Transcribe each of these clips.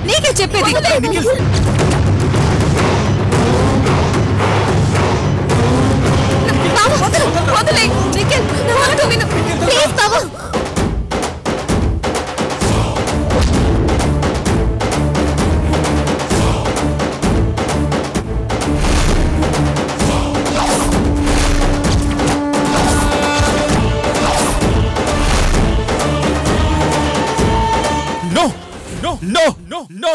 నీకే చెప్పేది. వదిలే నిఖిల్, ప్లీజ్ బాబు. No!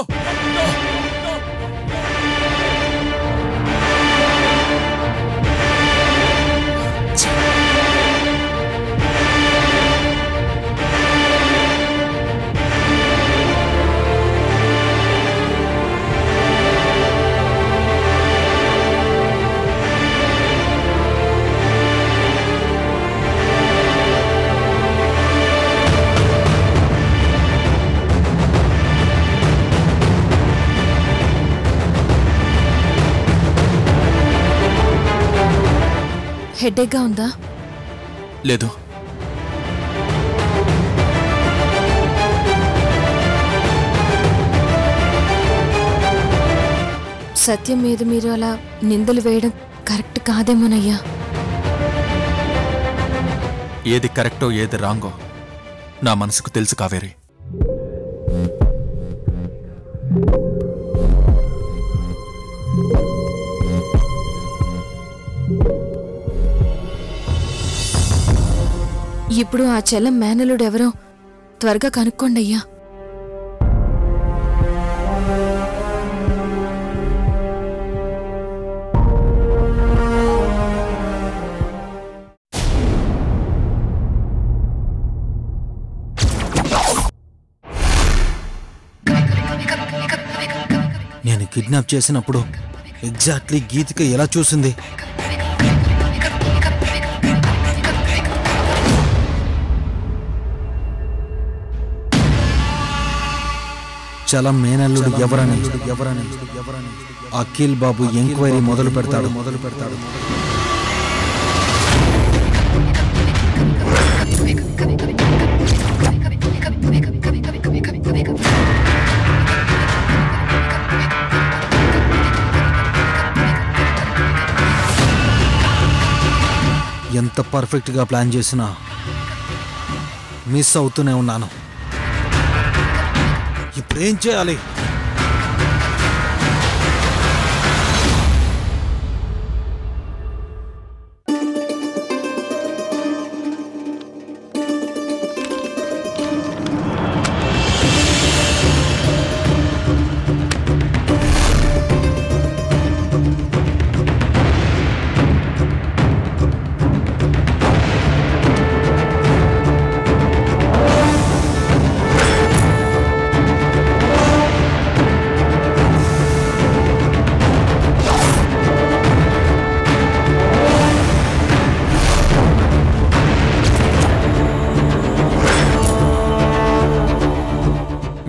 హెడేక్గా ఉందా? లేదు. సత్యం మీద మీరు అలా నిందలు వేయడం కరెక్ట్ కాదేమోనయ్యా. ఏది కరెక్టో ఏది రాంగో నా మనసుకు తెలుసు కావేరి. ఇప్పుడు ఆ చెల్లం మేనలుడెవరో త్వరగా కనుక్కోండి అయ్యా. నేను కిడ్నాప్ చేసినప్పుడు ఎగ్జాక్ట్లీ గీతిక ఎలా చూసింది? చల మేనల్లుడు ఎవరని అఖిల్ బాబు ఎంక్వైరీ మొదలు పెడతాడు. ఎంత పర్ఫెక్ట్గా ప్లాన్ చేసినా మిస్ అవుతూనే ఉన్నాను. ఇప్పుడేం చేయాలి?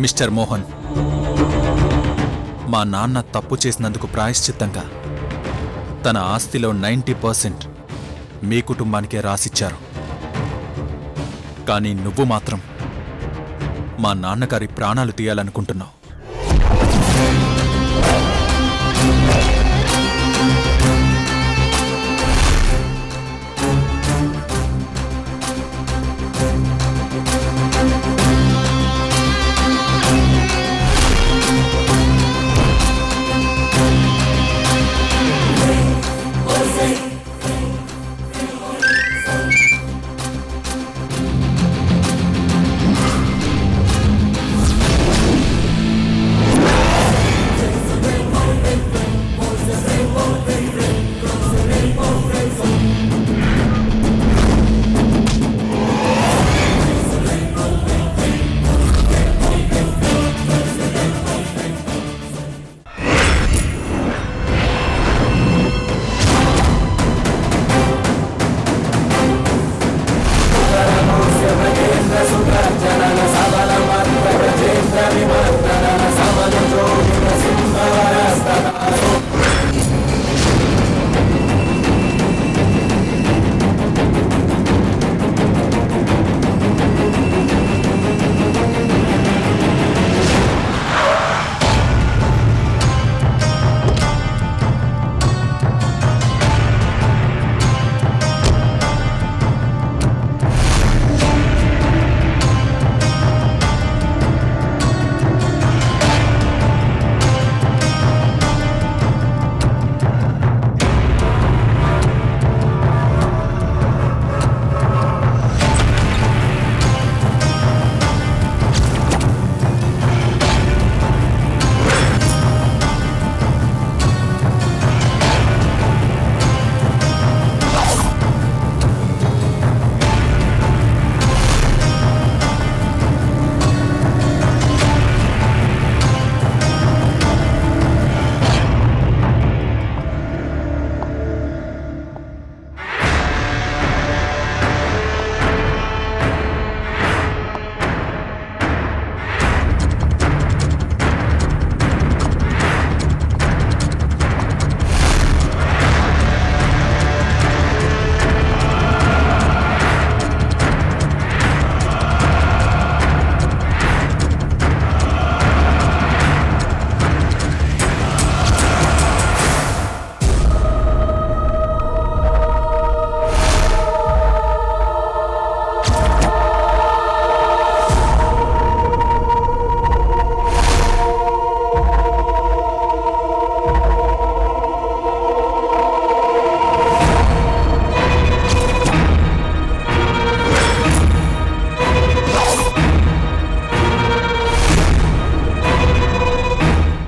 మిస్టర్ మోహన్, మా నాన్న తప్పు చేసినందుకు ప్రాయశ్చిత్తంగా తన ఆస్తిలో 90% మీ కుటుంబానికే రాసిచ్చారు. కానీ నువ్వు మాత్రం మా నాన్నగారి ప్రాణాలు తీయాలనుకుంటున్నావు.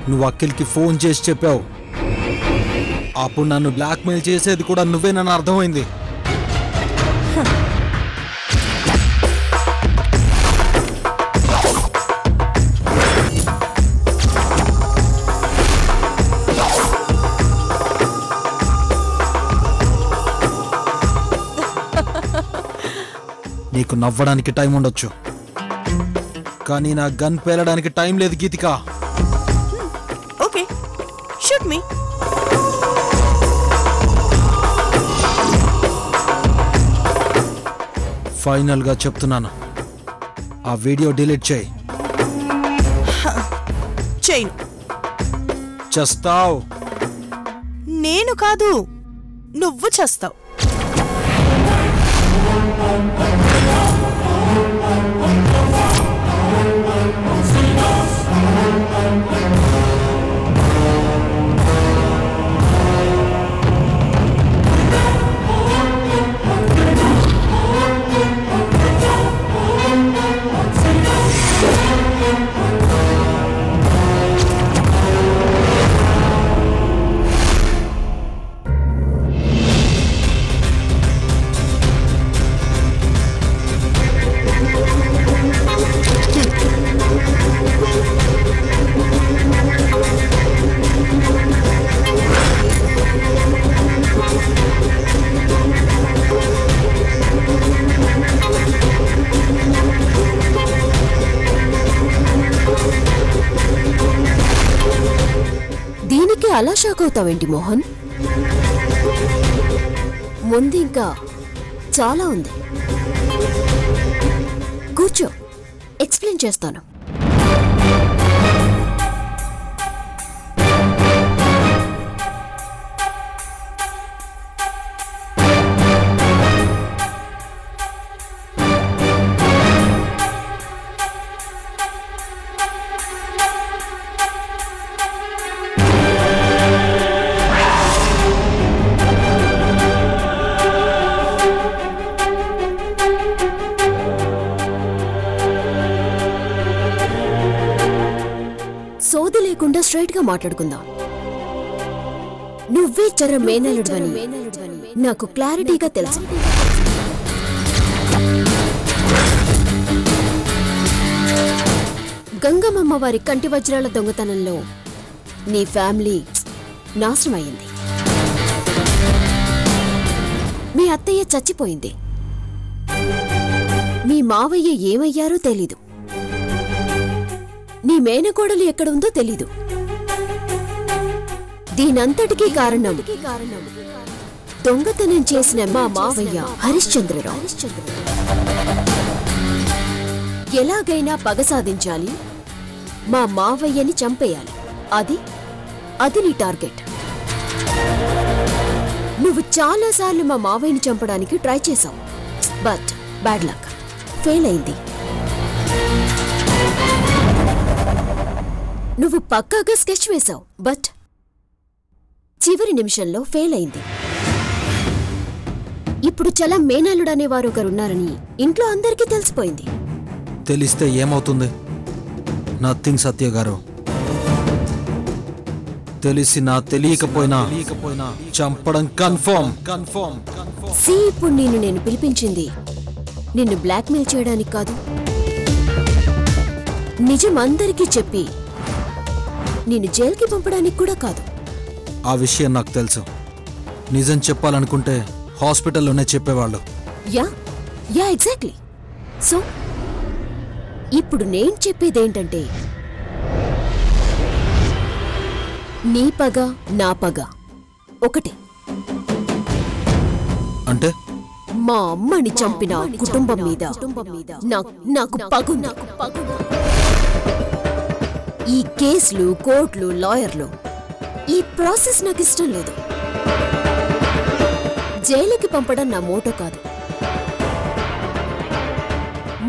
నువ్వు అఖిల్కి ఫోన్ చేసి చెప్పావు. అప్పుడు నన్ను బ్లాక్మెయిల్ చేసేది కూడా నువ్వేనని అర్థమైంది. నీకు నవ్వడానికి టైం ఉండొచ్చు, కానీ నా గన్ పేలడానికి టైం లేదు గీతిక. ఓకే, షూట్ మీ. ఫైనల్ గా చెప్తున్నాను, ఆ వీడియో డిలీట్ చేయి. చేయను. చేస్తావు. నేను కాదు, నువ్వు చేస్తావు. అలా షాక్ అవుతావేంటి మోహన్? ముందు ఇంకా చాలా ఉంది. కూర్చో, ఎక్స్ప్లెయిన్ చేస్తాను. సోది లేకుండా స్ట్రైట్ గా మాట్లాడుకుందాం. నువ్వే చెర మేనలుడవని నాకు క్లారిటీగా తెలుసు. గంగమ్మ వారి కంటి వజ్రాల దొంగతనంలో నీ ఫ్యామిలీ నాశనమైంది. మీ అత్తయ్య చచ్చిపోయింది. మీ మావయ్య ఏమయ్యారో తెలీదు. నీ మేనకోడలు ఎక్కడుందో తెలీదు. దీనంతటికీ కారణం దొంగతనం చేసిన మా మావయ్య హరిశ్చంద్రరావు. ఎలాగైనా పగ సాధించాలి, మా మావయ్యని చంపేయాలి. అది నీ టార్గెట్. నువ్వు చాలాసార్లు మా మావయ్యని చంపడానికి ట్రై చేశావు, బట్ బ్యాడ్ లక్, ఫెయిల్ అయింది. నువ్వు పక్కాగా స్కెచ్ వేశావు, బట్ చివరి నిమిషంలో ఫెయిల్ అయింది. ఇప్పుడు చాలా మేనల్లుడనేవారు ఒకరున్నారని ఇంట్లో అందరికీ తెలిసిపోయింది. తెలిస్తే ఏమవుతుంది? నథింగ్ సత్య గారు. తెలిసినా తెలియకపోయినా చంపడం కన్ఫర్మ్. ఇప్పుడు నేను పిలిపించింది నిన్ను బ్లాక్మెయిల్ చేయడానికి కాదు, నిజం అందరికీ చెప్పి నిన్ను జైలుకి పంపడానికి కూడా కాదు. ఆ విషయం నాకు తెలుసు. నిజం చెప్పాలనుకుంటే హాస్పిటల్లోనే చెప్పేవాళ్ళు. Yeah exactly. సో ఇప్పుడు నేను చెప్పేదేంటంటే, నీ పగ నా పగ ఒకటే. అంటే మా అమ్మని చంపిన కుటుంబం మీద నాకు పగుంది. ఈ కేసులు, కోర్టులు, లాయర్లు, ఈ ప్రాసెస్ నాకు ఇష్టం లేదు. జైలుకి పంపడం నా మోటో కాదు.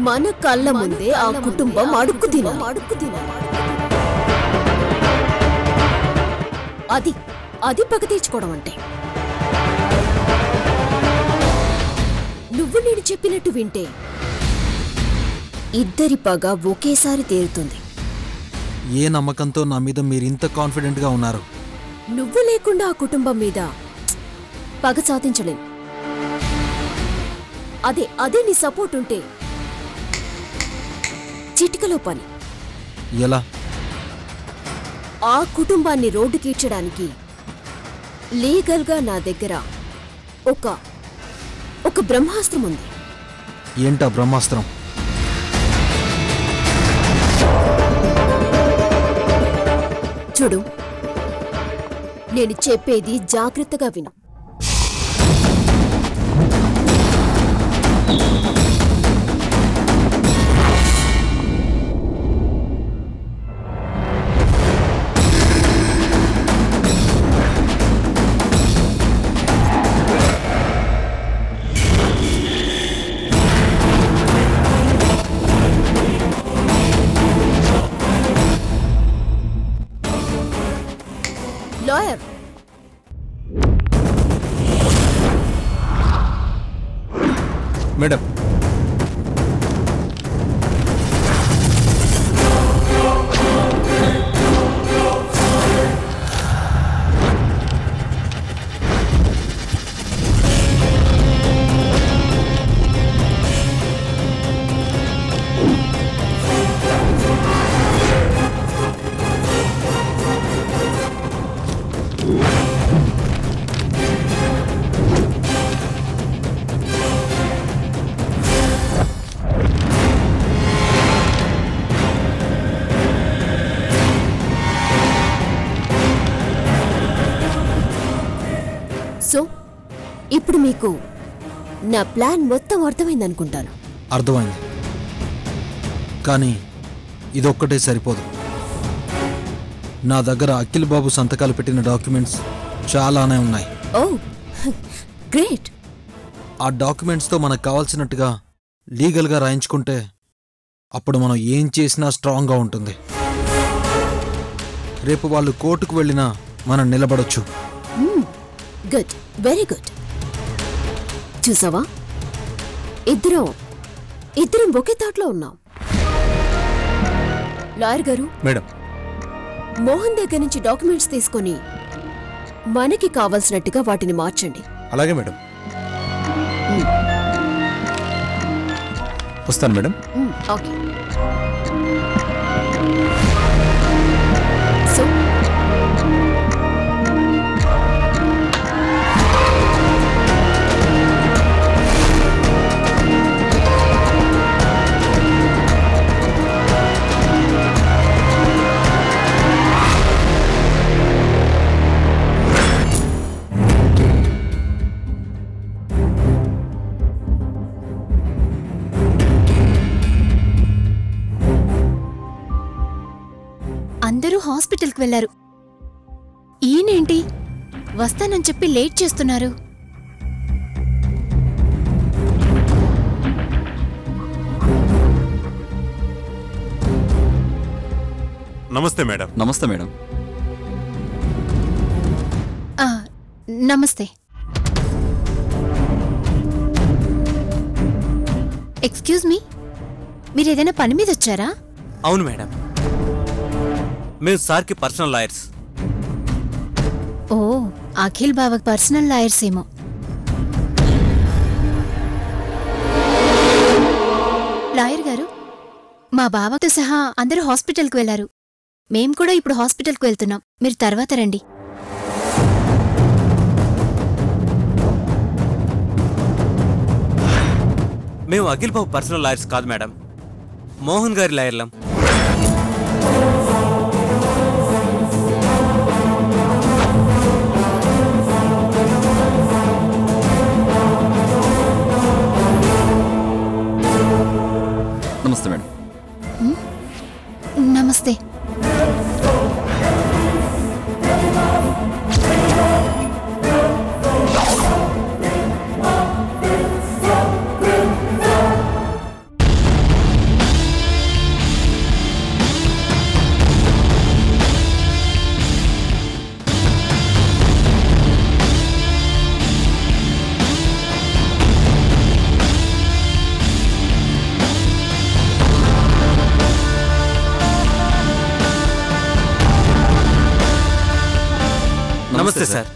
మన కళ్ళ ముందే ఆ కుటుంబం అడుక్కు తినాలి. అది పగ తీర్చుకోవడం అంటే. నువ్వు నేను చెప్పినట్టు వింటే ఇద్దరి పగ ఒకేసారి తీరుతుంది. ఏ నమ్మకంతో నా మీద మీరు ఇంత కాన్ఫిడెంట్గా ఉన్నారు? నువ్వు లేకుండా ఆ కుటుంబం మీద పగ సాధించలేం. అదే నీ సపోర్ట్ ఉంటే చిటికలో పని. ఎలా? ఆ కుటుంబాన్ని రోడ్డుకీడ్చడానికి లీగల్గా నా దగ్గర ఒక బ్రహ్మాస్త్రం ఉంది. ఏంటా బ్రహ్మాస్త్రం? చూడు, నేను చెప్పేది జాగ్రత్తగా విను. లాయర్, మేడం, సో ఇప్పుడు మీకు నా ప్లాన్ మొత్తం అర్థమైందనుకుంటాను. అర్థమైంది, కానీ ఇదొక్కటే సరిపోదు. నా దగ్గర అఖిల్ బాబు సంతకాలు పెట్టిన డాక్యుమెంట్స్ చాలానే ఉన్నాయి. ఓ గ్రేట్. ఆ డాక్యుమెంట్స్తో మనకు కావాల్సినట్టుగా లీగల్గా రాయించుకుంటే అప్పుడు మనం ఏం చేసినా స్ట్రాంగ్గా ఉంటుంది. రేపు వాళ్ళు కోర్టుకు వెళ్ళినా మనం నిలబడొచ్చు. Good, very good. చూసావా, ఇద్దరం ఒకే తాట్లో ఉన్నాం. లాయర్ గారు, మేడం, మోహన్ దగ్గర నుంచి డాక్యుమెంట్స్ తీసుకొని మనకి కావాల్సినట్టుగా వాటిని మార్చండి. అలాగే మేడం. వస్తాను మేడం. ఓకే. సో అందరూ హాస్పిటల్కి వెళ్లారు. ఈయనేంటి వస్తానని చెప్పి లేట్ చేస్తున్నారు? నమస్తే మేడం. నమస్తే మేడం. నమస్తే. ఎక్స్క్యూజ్ మీ, మీరేదైనా పని మీద వచ్చారా? అవును మేడం, మేము సార్కి పర్సనల్ లాయర్స్. ఓ, అఖిల్ బావ పర్సనల్ లాయర్స్ ఏమో. లాయర్ గారు, మా బావతో సహా అందరూ హాస్పిటల్కి వెళ్లారు. మేం కూడా ఇప్పుడు హాస్పిటల్కి వెళ్తున్నాం. మీరు తర్వాత రండి. మేము అఖిల్ బాబు పర్సనల్ లాయర్స్ కాదు మేడం, మోహన్ గారి లాయర్లం. నమస్తే మేడం. నమస్తే. నమస్తే సార్.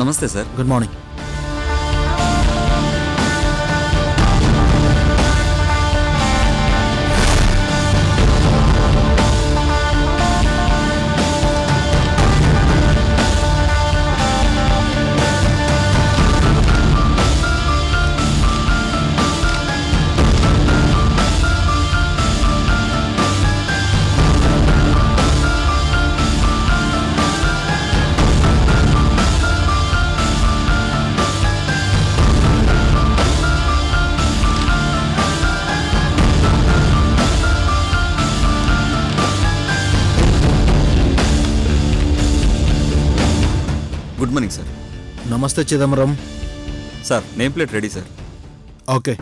నమస్తే sir. Good morning. Good morning sir. నమస్తే Chidambaram. Sir name plate ready sir. Okay.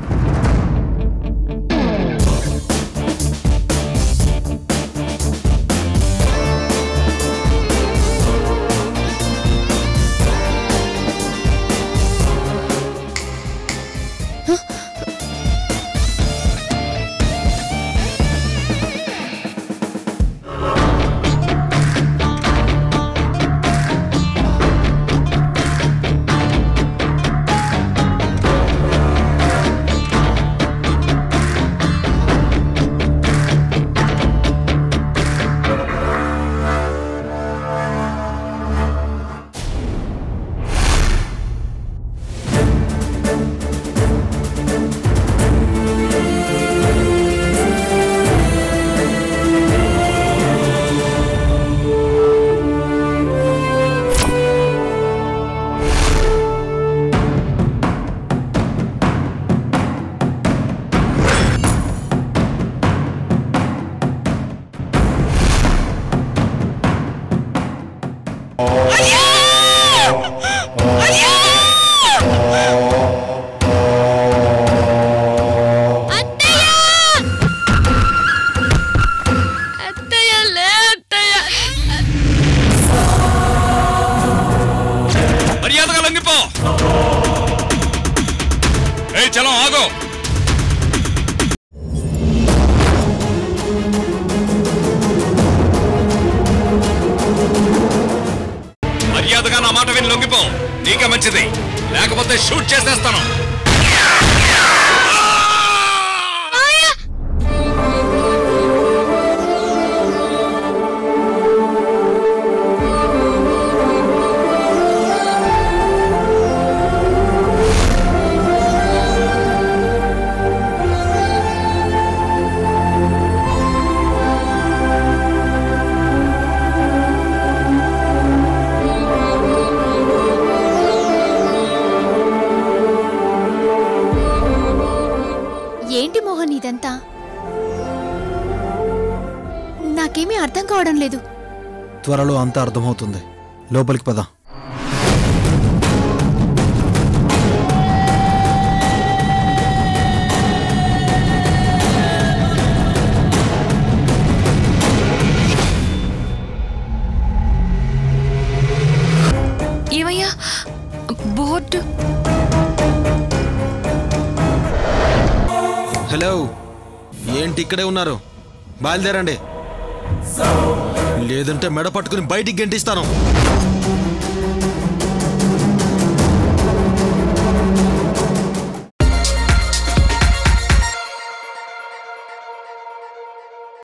చలో ఆగో. మర్యాదగా నా మాట విని లొంగిపో, నీకే మంచిది, లేకపోతే షూట్ చేసేస్తాను. ఏంటి మోహన్ ఇదంతా? నాకేమీ అర్థం కావడం లేదు. త్వరలో అంతా అర్థమవుతుంది. లోపలికి పద. ఏమయ్యా బోర్డు? హలో, ఏంటి ఇక్కడే ఉన్నారు? బయలుదేరండి, లేదంటే మెడ పట్టుకుని బయటికి గెంటిస్తాను.